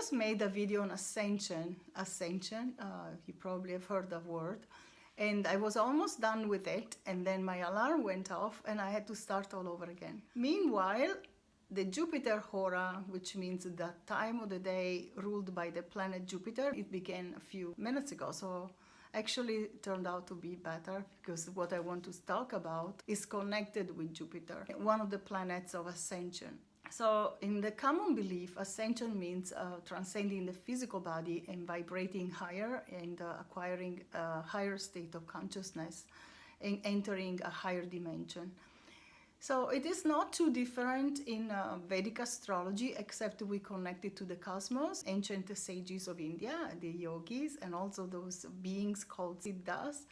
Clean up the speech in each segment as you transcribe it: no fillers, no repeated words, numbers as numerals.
just made a video on Ascension. You probably have heard the word. And I was almost done with it, and then my alarm went off and I had to start all over again. Meanwhile, the Jupiter hora, which means the time of the day ruled by the planet Jupiter, it began a few minutes ago. So actually it turned out to be better, because what I want to talk about is connected with Jupiter, one of the planets of Ascension. So in the common belief, Ascension means transcending the physical body and vibrating higher and acquiring a higher state of consciousness and entering a higher dimension. So it is not too different in Vedic astrology, except we connect it to the cosmos, ancient sages of India, the yogis, and also those beings called siddhas.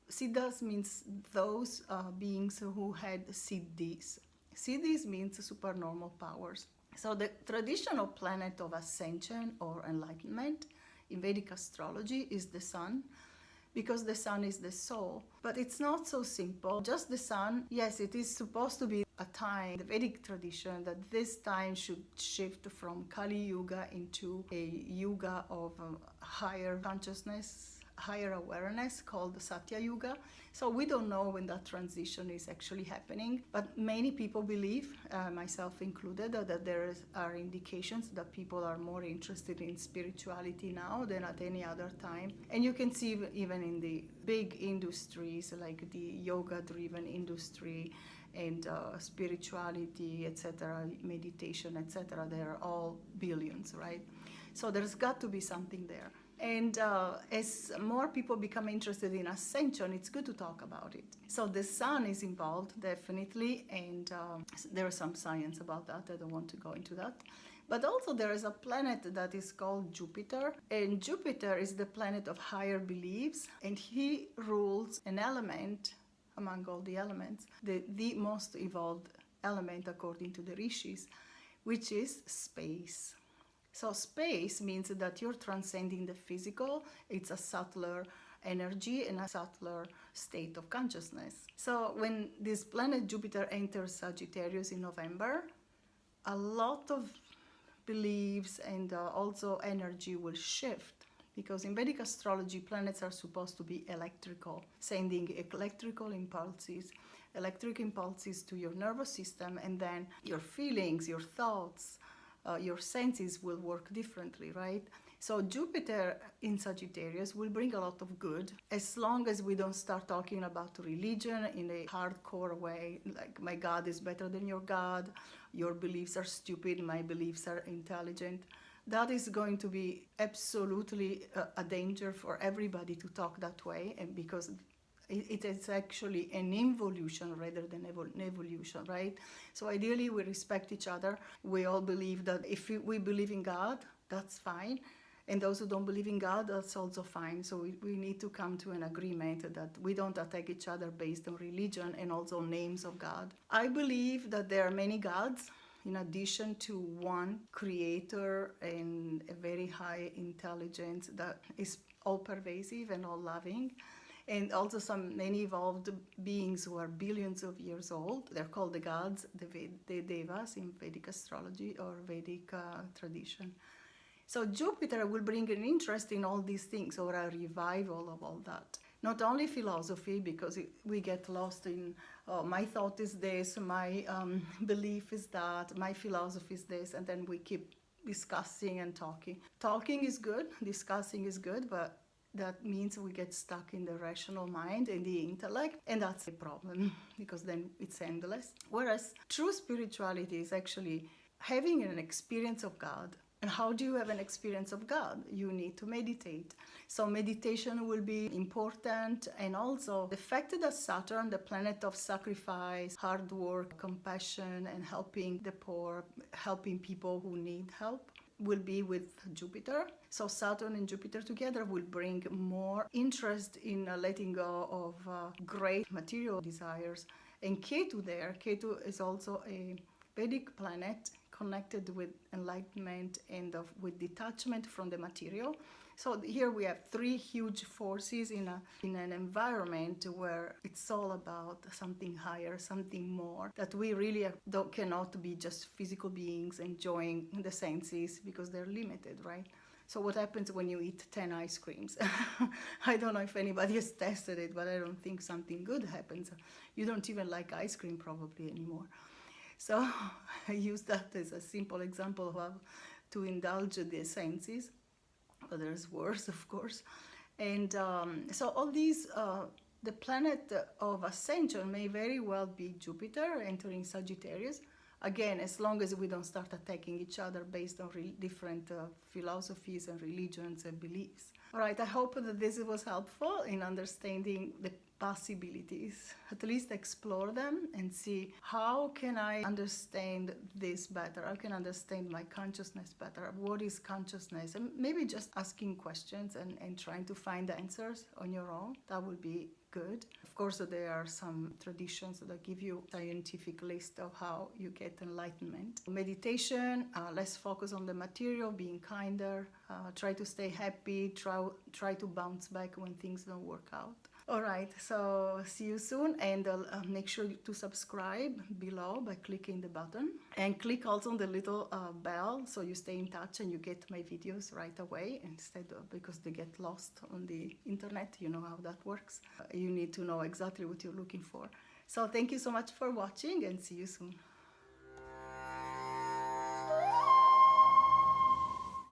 Siddhas means those beings who had siddhis. Siddhis means supernormal powers. So the traditional planet of ascension or enlightenment in Vedic astrology is the sun, because the sun is the soul. But it's not so simple. Just the sun, yes, it is supposed to be a time, the Vedic tradition, that this time should shift from Kali Yuga into a yuga of higher consciousness, higher awareness, called Satya Yuga. So we don't know when that transition is actually happening, but many people believe, myself included, that there are indications that people are more interested in spirituality now than at any other time. And you can see even in the big industries like the yoga-driven industry and spirituality, etc., meditation, etc., they are all billions, right? So there's got to be something there. And as more people become interested in ascension, it's good to talk about it. So the sun is involved, definitely, and there is some science about that. I don't want to go into that. But also there is a planet that is called Jupiter, and Jupiter is the planet of higher beliefs, and he rules an element among all the elements, the most evolved element according to the rishis, which is space. So space means that you're transcending the physical. It's a subtler energy and a subtler state of consciousness. So when this planet Jupiter enters Sagittarius in November, a lot of beliefs and also energy will shift, because in Vedic astrology, planets are supposed to be electrical, sending electric impulses to your nervous system, and then your feelings, your thoughts, your senses will work differently, right? So Jupiter in Sagittarius will bring a lot of good, as long as we don't start talking about religion in a hardcore way, like my God is better than your God, your beliefs are stupid, my beliefs are intelligent. That is going to be absolutely a danger for everybody to talk that way, and because it is actually an involution rather than an evolution, right? So ideally we respect each other. We all believe that if we believe in God, that's fine. And those who don't believe in God, that's also fine. So we need to come to an agreement that we don't attack each other based on religion and also names of God. I believe that there are many gods, in addition to one creator and a very high intelligence that is all pervasive and all loving. And also many evolved beings who are billions of years old. They're called the gods, the devas in Vedic astrology or Vedic tradition. So Jupiter will bring an interest in all these things, or a revival of all that. Not only philosophy, because we get lost in, my thought is this, my belief is that, my philosophy is this, and then we keep discussing and talking. Talking is good, discussing is good, but that means we get stuck in the rational mind and the intellect, and that's a problem, because then it's endless. Whereas true spirituality is actually having an experience of God. And how do you have an experience of God? You need to meditate. So meditation will be important, and also the fact that Saturn, the planet of sacrifice, hard work, compassion, and helping the poor, helping people who need help, will be with Jupiter. So Saturn and Jupiter together will bring more interest in letting go of great material desires. And Ketu is also a Vedic planet connected with enlightenment and with detachment from the material. So here we have three huge forces in an environment where it's all about something higher, something more, that we really cannot be just physical beings enjoying the senses because they're limited, right? So what happens when you eat 10 ice creams? I don't know if anybody has tested it, but I don't think something good happens. You don't even like ice cream probably anymore. So I use that as a simple example of how to indulge the senses. But there's worse, of course. And so all these, the planet of Ascension may very well be Jupiter entering Sagittarius. Again, as long as we don't start attacking each other based on different philosophies and religions and beliefs. All right, I hope that this was helpful in understanding the possibilities. At least explore them and see, how can I understand this better? How can I understand my consciousness better? What is consciousness? And maybe just asking questions and trying to find answers on your own. That would be good. Of course, there are some traditions that give you a scientific list of how you get enlightenment. Meditation, less focus on the material, being kinder, try to stay happy, try to bounce back when things don't work out. All right, so see you soon, and make sure to subscribe below by clicking the button, and click also on the little bell so you stay in touch and you get my videos right away, instead of, because they get lost on the internet. You know how that works. You need to know exactly what you're looking for. So thank you so much for watching, and see you soon.